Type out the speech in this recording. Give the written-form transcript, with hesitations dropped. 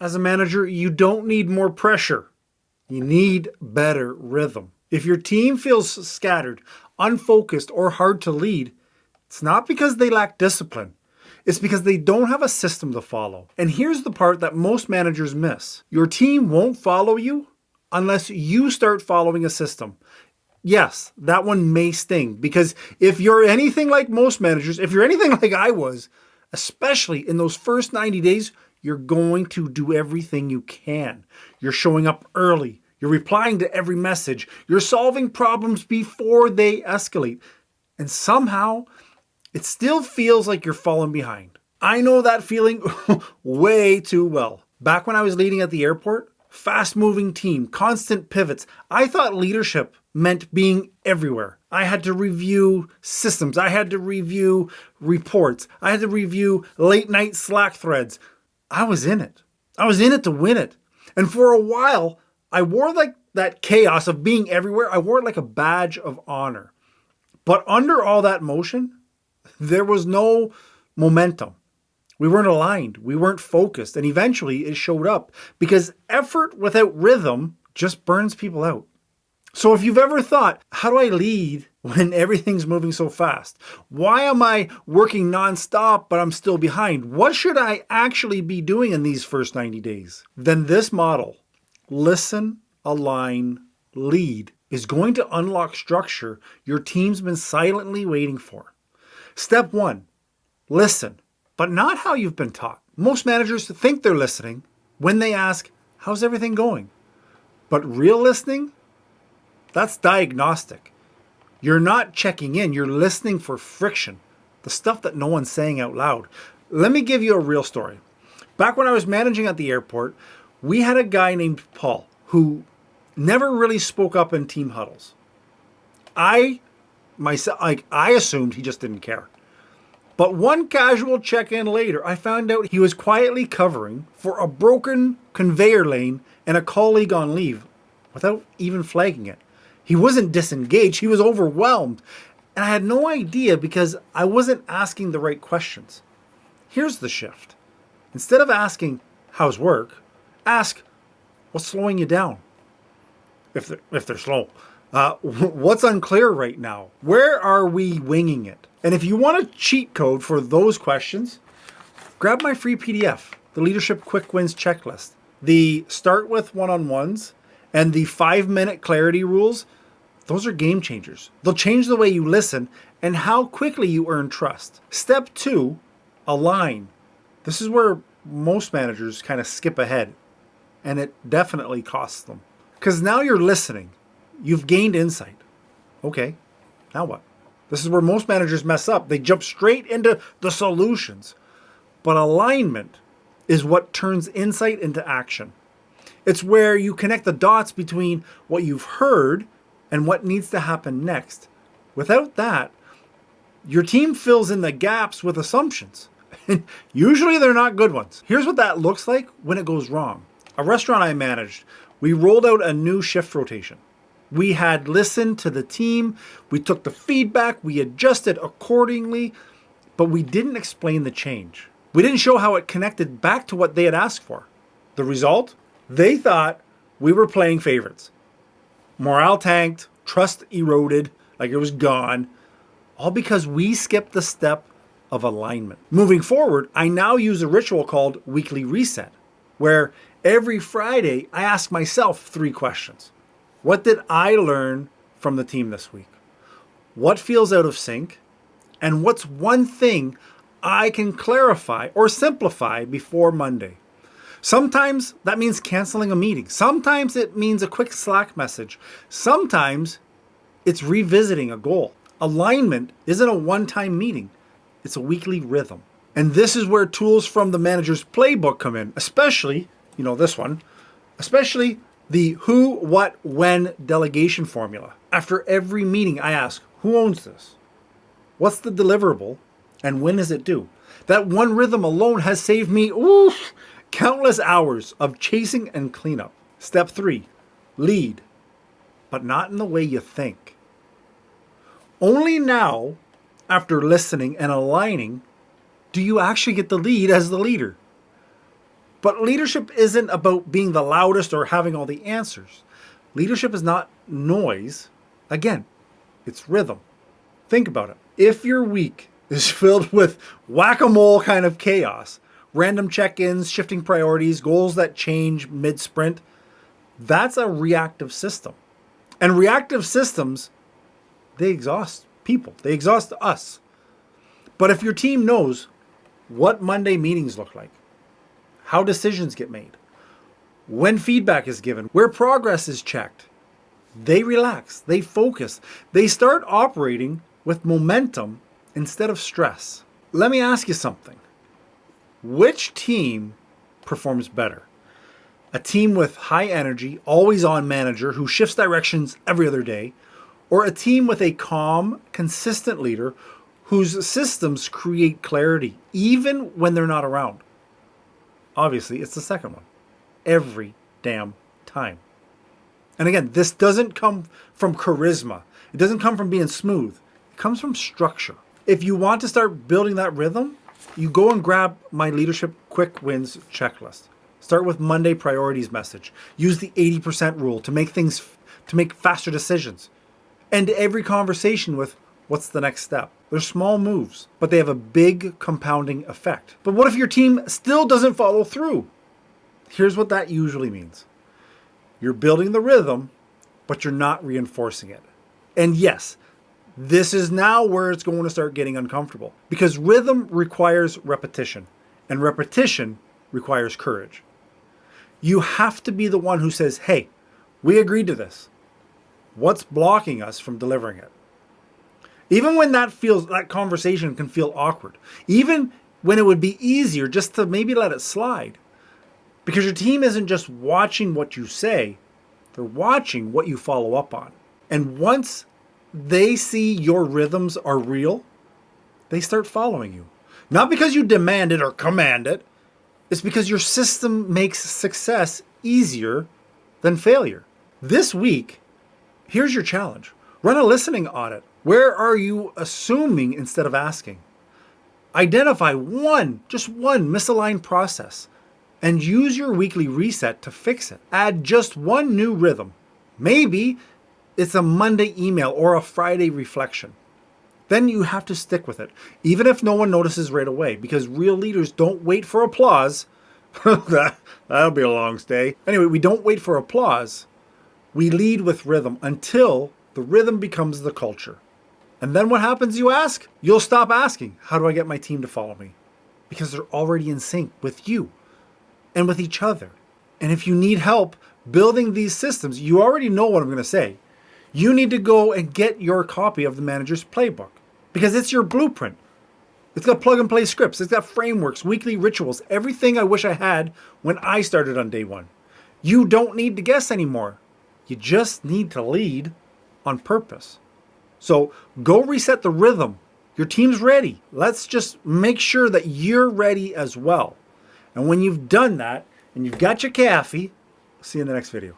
As a manager, you don't need more pressure. You need better rhythm. If your team feels scattered, unfocused, or hard to lead, it's not because they lack discipline. It's because they don't have a system to follow. And here's the part that most managers miss. Your team won't follow you unless you start following a system. Yes, that one may sting because if you're anything like most managers, if you're anything like I was, especially in those first 90 days, you're going to do everything you can. You're showing up early. You're replying to every message. You're solving problems before they escalate. And somehow, it still feels like you're falling behind. I know that feeling way too well. Back when I was leading at the airport, fast-moving team, constant pivots, I thought leadership meant being everywhere. I had to review systems. I had to review reports. I had to review late-night Slack threads. I was in it. I was in it to win it. And for a while, I wore like that chaos of being everywhere. I wore it like a badge of honor. But under all that motion, there was no momentum. We weren't aligned. We weren't focused. And eventually it showed up because effort without rhythm just burns people out. So if you've ever thought, how do I lead when everything's moving so fast? Why am I working nonstop, but I'm still behind? What should I actually be doing in these first 90 days? Then this model, listen, align, lead, is going to unlock structure your team's been silently waiting for. Step 1, listen, but not how you've been taught. Most managers think they're listening when they ask, how's everything going? But real listening, that's diagnostic. You're not checking in, you're listening for friction, the stuff that no one's saying out loud. Let me give you a real story. Back when I was managing at the airport, we had a guy named Paul who never really spoke up in team huddles. I assumed he just didn't care. But one casual check-in later, I found out he was quietly covering for a broken conveyor lane and a colleague on leave without even flagging it. He wasn't disengaged, he was overwhelmed. And I had no idea because I wasn't asking the right questions. Here's the shift. Instead of asking, how's work? Ask, what's slowing you down? If they're slow. What's unclear right now? Where are we winging it? And if you want a cheat code for those questions, grab my free PDF, the Leadership Quick Wins Checklist. The start with one-on-ones and the 5-minute clarity rules, those are game changers. They'll change the way you listen and how quickly you earn trust. Step 2, align. This is where most managers kind of skip ahead, and it definitely costs them. Because now you're listening. You've gained insight. Okay, now what? This is where most managers mess up. They jump straight into the solutions. But alignment is what turns insight into action. It's where you connect the dots between what you've heard and what needs to happen next. Without that, your team fills in the gaps with assumptions. And usually they're not good ones. Here's what that looks like when it goes wrong. A restaurant I managed, we rolled out a new shift rotation. We had listened to the team, we took the feedback, we adjusted accordingly, but we didn't explain the change. We didn't show how it connected back to what they had asked for. The result? They thought we were playing favorites. Morale tanked, trust eroded, like it was gone, all because we skipped the step of alignment. Moving forward, I now use a ritual called weekly reset, where every Friday I ask myself 3 questions. What did I learn from the team this week? What feels out of sync? And what's one thing I can clarify or simplify before Monday? Sometimes that means canceling a meeting. Sometimes it means a quick Slack message. Sometimes it's revisiting a goal. Alignment isn't a one-time meeting. It's a weekly rhythm. And this is where tools from the manager's playbook come in, especially, this one, especially the who, what, when delegation formula. After every meeting, I ask, who owns this? What's the deliverable? And when is it due? That one rhythm alone has saved me countless hours of chasing and cleanup. Step 3, lead, but not in the way you think. Only now, after listening and aligning, do you actually get the lead as the leader. But leadership isn't about being the loudest or having all the answers. Leadership is not noise. Again, it's rhythm. Think about it. If your week is filled with whack-a-mole kind of chaos, random check-ins, shifting priorities, goals that change mid-sprint, that's a reactive system. And reactive systems, they exhaust people. They exhaust us. But if your team knows what Monday meetings look like, how decisions get made, when feedback is given, where progress is checked, they relax, they focus, they start operating with momentum instead of stress. Let me ask you something. Which team performs better? A team with high energy, always on manager who shifts directions every other day, or a team with a calm, consistent leader whose systems create clarity even when they're not around? Obviously, it's the second one. Every damn time. And again, this doesn't come from charisma. It doesn't come from being smooth. It comes from structure. If you want to start building that rhythm, you go and grab my leadership quick wins checklist. Start with Monday priorities message. Use the 80% rule to make faster decisions. End every conversation with what's the next step. They're small moves, but they have a big compounding effect. But what if your team still doesn't follow through? Here's what that usually means. You're building the rhythm, but you're not reinforcing it. And yes, this is now where it's going to start getting uncomfortable, because rhythm requires repetition, and repetition requires courage. You have to be the one who says, hey, we agreed to this. What's blocking us from delivering it? Even when that conversation can feel awkward, even when it would be easier just to maybe let it slide. Because your team isn't just watching what you say, they're watching what you follow up on. And once they see your rhythms are real, they start following you. Not because you demand it or command it, it's because your system makes success easier than failure. This week, here's your challenge. Run a listening audit. Where are you assuming instead of asking? Identify just one misaligned process and use your weekly reset to fix it. Add just one new rhythm. Maybe it's a Monday email or a Friday reflection. Then you have to stick with it, even if no one notices right away, because real leaders don't wait for applause. That'll be a long stay. Anyway, we don't wait for applause. We lead with rhythm until the rhythm becomes the culture. And then what happens, you ask? You'll stop asking, how do I get my team to follow me? Because they're already in sync with you and with each other. And if you need help building these systems, you already know what I'm going to say. You need to go and get your copy of the manager's playbook, because it's your blueprint. It's got plug and play scripts. It's got frameworks, weekly rituals, everything I wish I had when I started on day one. You don't need to guess anymore. You just need to lead on purpose. So go reset the rhythm. Your team's ready. Let's just make sure that you're ready as well. And when you've done that and you've got your coffee, see you in the next video.